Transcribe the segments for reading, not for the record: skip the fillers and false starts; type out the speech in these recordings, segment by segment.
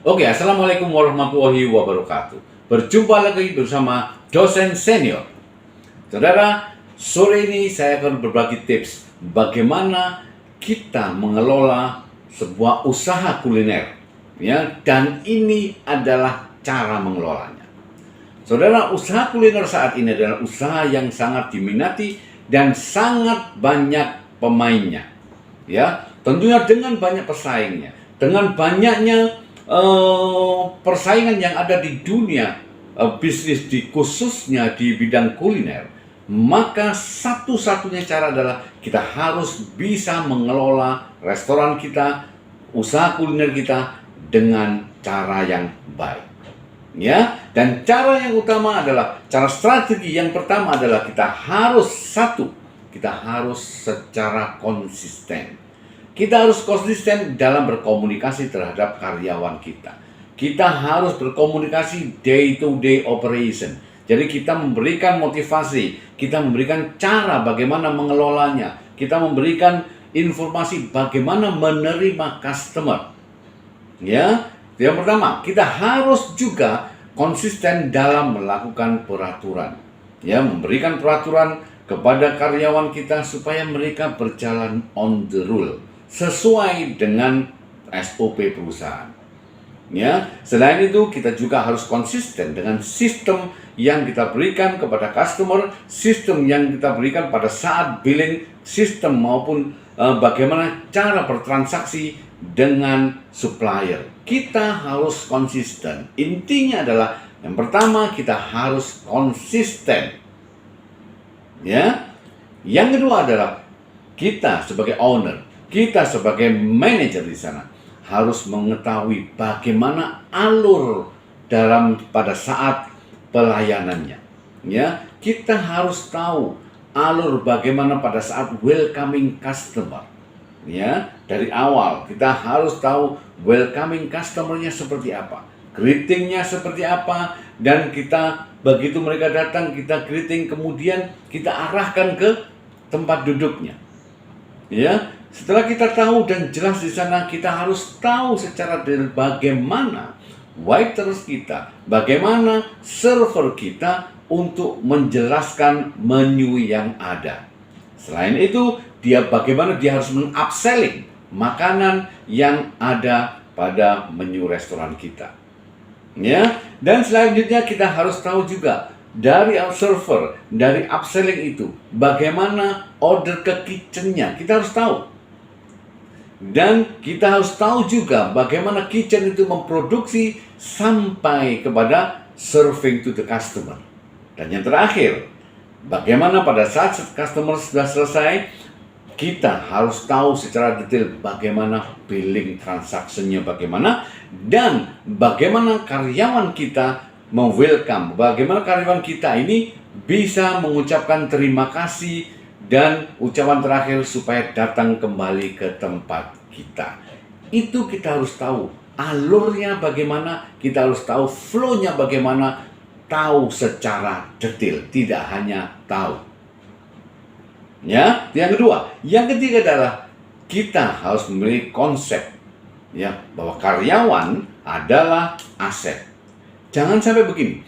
Oke, Assalamualaikum warahmatullahi wabarakatuh. Berjumpa lagi bersama dosen senior. Saudara, sore ini saya akan berbagi tips bagaimana kita mengelola sebuah usaha kuliner. Ya, dan ini adalah cara mengelolanya. Saudara, usaha kuliner saat ini adalah usaha yang sangat diminati dan sangat banyak pemainnya. Ya, tentunya dengan banyak pesaingnya, dengan banyaknya persaingan yang ada di dunia bisnis khususnya di bidang kuliner, maka satu-satunya cara adalah kita harus bisa mengelola restoran kita, usaha kuliner kita dengan cara yang baik. Ya, dan cara yang utama adalah cara strategi yang pertama adalah kita harus secara konsisten. Kita harus konsisten dalam berkomunikasi terhadap karyawan kita. Kita harus berkomunikasi day to day operation. Jadi kita memberikan motivasi, kita memberikan cara bagaimana mengelolanya, kita memberikan informasi bagaimana menerima customer. Ya, yang pertama, kita harus juga konsisten dalam melakukan peraturan. Ya, memberikan peraturan kepada karyawan kita supaya mereka berjalan on the rule sesuai dengan SOP perusahaan. Ya, selain itu kita juga harus konsisten dengan sistem yang kita berikan kepada customer, sistem yang kita berikan pada saat billing, sistem maupun bagaimana cara bertransaksi dengan supplier. Kita harus konsisten. Intinya adalah yang pertama kita harus konsisten. Ya. Yang kedua adalah kita sebagai owner, kita sebagai manajer di sana harus mengetahui bagaimana alur pada saat pelayanannya. Ya, kita harus tahu alur bagaimana pada saat welcoming customer. Ya, dari awal kita harus tahu welcoming customernya seperti apa, greetingnya seperti apa, dan kita begitu mereka datang kita greeting, kemudian kita arahkan ke tempat duduknya. Ya, setelah kita tahu dan jelas di sana, kita harus tahu secara detail bagaimana waiters kita, bagaimana server kita untuk menjelaskan menu yang ada. Selain itu, bagaimana dia harus mengupselling makanan yang ada pada menu restoran kita. Ya, dan selanjutnya kita harus tahu juga dari server, dari upselling itu, bagaimana order ke kitchennya, kita harus tahu. Dan kita harus tahu juga bagaimana kitchen itu memproduksi sampai kepada serving to the customer. Dan yang terakhir, bagaimana pada saat customer sudah selesai, kita harus tahu secara detail bagaimana billing transaksinya bagaimana, dan bagaimana karyawan kita welcome, bagaimana karyawan kita ini bisa mengucapkan terima kasih dan ucapan terakhir supaya datang kembali ke tempat kita. Itu kita harus tahu alurnya bagaimana, kita harus tahu flow-nya bagaimana, tahu secara detail, tidak hanya tahu. Ya, yang kedua, yang ketiga adalah kita harus memiliki konsep, ya, bahwa karyawan adalah aset. Jangan sampai begini,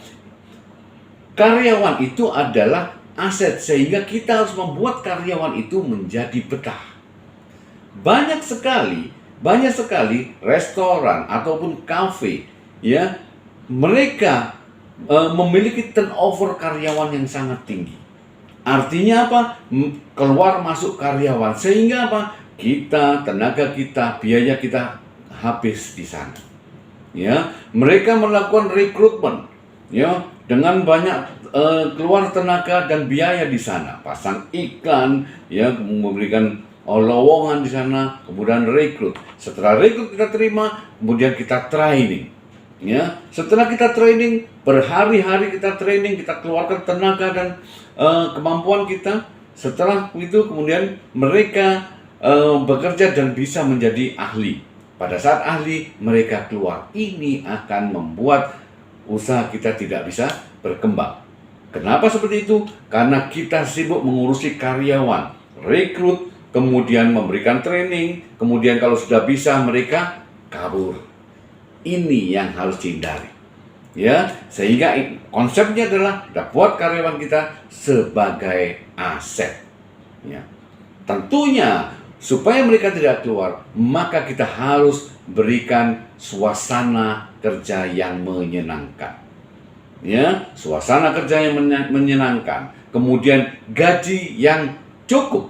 karyawan itu adalah aset, sehingga kita harus membuat karyawan itu menjadi betah. Banyak sekali restoran ataupun kafe, ya, mereka memiliki turnover karyawan yang sangat tinggi. Artinya apa? Keluar masuk karyawan, sehingga apa? Tenaga kita, biaya kita habis di sana. Ya, mereka melakukan rekrutmen, ya, dengan banyak keluar tenaga dan biaya di sana, pasang iklan, ya, memberikan lowongan di sana, kemudian rekrut. Setelah rekrut kita terima, kemudian kita training. Ya, setelah kita training, berhari-hari kita training, kita keluarkan tenaga dan kemampuan kita. Setelah itu kemudian mereka bekerja dan bisa menjadi ahli. Pada saat ahli, mereka keluar. Ini akan membuat usaha kita tidak bisa berkembang. Kenapa seperti itu? Karena kita sibuk mengurusi karyawan, rekrut, kemudian memberikan training, kemudian kalau sudah bisa mereka kabur. Ini yang harus dihindari. Ya, sehingga konsepnya adalah kita buat karyawan kita sebagai aset. Ya. Tentunya supaya mereka tidak keluar, maka kita harus berikan suasana kerja yang menyenangkan. Ya, suasana kerja yang menyenangkan. Kemudian gaji yang cukup.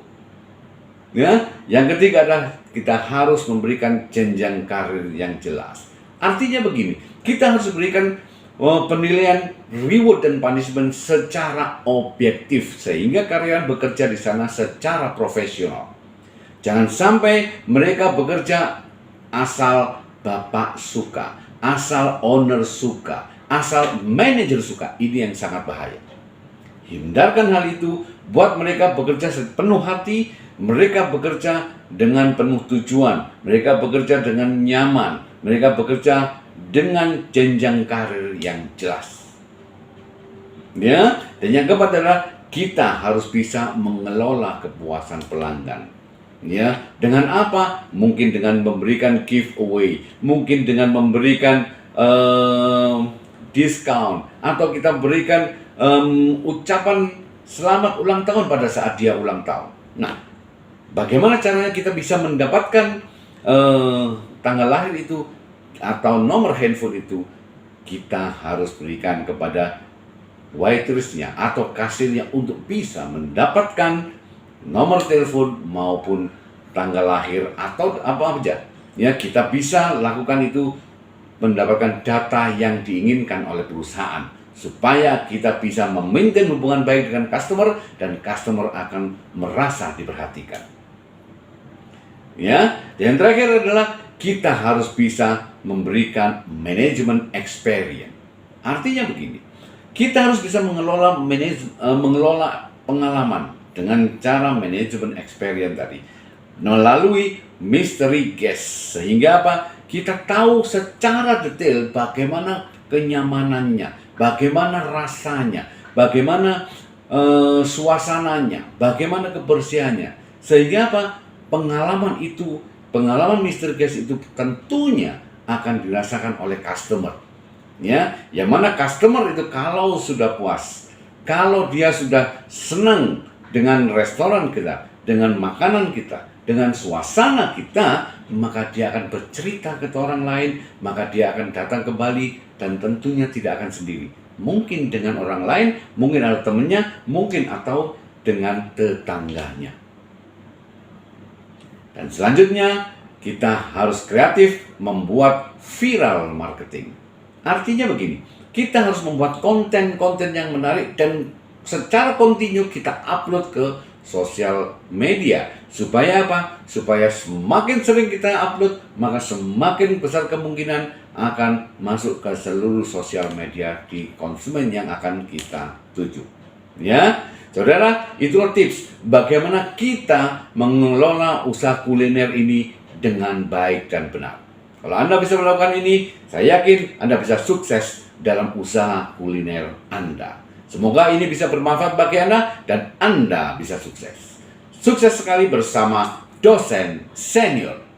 Ya, yang ketiga adalah kita harus memberikan jenjang karir yang jelas. Artinya begini, kita harus berikan penilaian reward dan punishment secara objektif sehingga karyawan bekerja di sana secara profesional. Jangan sampai mereka bekerja asal bapak suka, asal owner suka, asal manajer suka. Ini yang sangat bahaya. Hindarkan hal itu, buat mereka bekerja sepenuh hati, mereka bekerja dengan penuh tujuan, mereka bekerja dengan nyaman, mereka bekerja dengan jenjang karir yang jelas. Ya, dan yang keempat adalah kita harus bisa mengelola kepuasan pelanggan. Ya, dengan apa? Mungkin dengan memberikan giveaway, mungkin dengan memberikan diskon, atau kita berikan ucapan selamat ulang tahun pada saat dia ulang tahun. Nah, bagaimana caranya kita bisa mendapatkan tanggal lahir itu atau nomor handphone itu? Kita harus berikan kepada waitressnya atau kasirnya untuk bisa mendapatkan nomor telepon maupun tanggal lahir atau apa saja. Ya, kita bisa lakukan itu, mendapatkan data yang diinginkan oleh perusahaan supaya kita bisa memaintain hubungan baik dengan customer dan customer akan merasa diperhatikan. Ya, yang terakhir adalah kita harus bisa memberikan manajemen experience. Artinya begini, kita harus bisa mengelola pengalaman dengan cara manajemen experience tadi melalui mystery guest, sehingga apa? Kita tahu secara detail bagaimana kenyamanannya, bagaimana rasanya, bagaimana suasananya, bagaimana kebersihannya, sehingga apa? Pengalaman mystery guest itu tentunya akan dirasakan oleh customer. Ya, yang mana customer itu kalau sudah puas, kalau dia sudah senang dengan restoran kita, dengan makanan kita, dengan suasana kita, maka dia akan bercerita ke orang lain, maka dia akan datang kembali dan tentunya tidak akan sendiri. Mungkin dengan orang lain, mungkin ada temannya, mungkin atau dengan tetangganya. Dan selanjutnya, kita harus kreatif membuat viral marketing. Artinya begini, kita harus membuat konten-konten yang menarik dan secara kontinu kita upload ke sosial media. Supaya apa? Supaya semakin sering kita upload, maka semakin besar kemungkinan akan masuk ke seluruh sosial media di konsumen yang akan kita tuju. Ya, saudara, itulah tips bagaimana kita mengelola usaha kuliner ini dengan baik dan benar. Kalau Anda bisa melakukan ini, saya yakin Anda bisa sukses dalam usaha kuliner Anda. Semoga ini bisa bermanfaat bagi Anda dan Anda bisa sukses. Sukses sekali bersama Dosen Senior.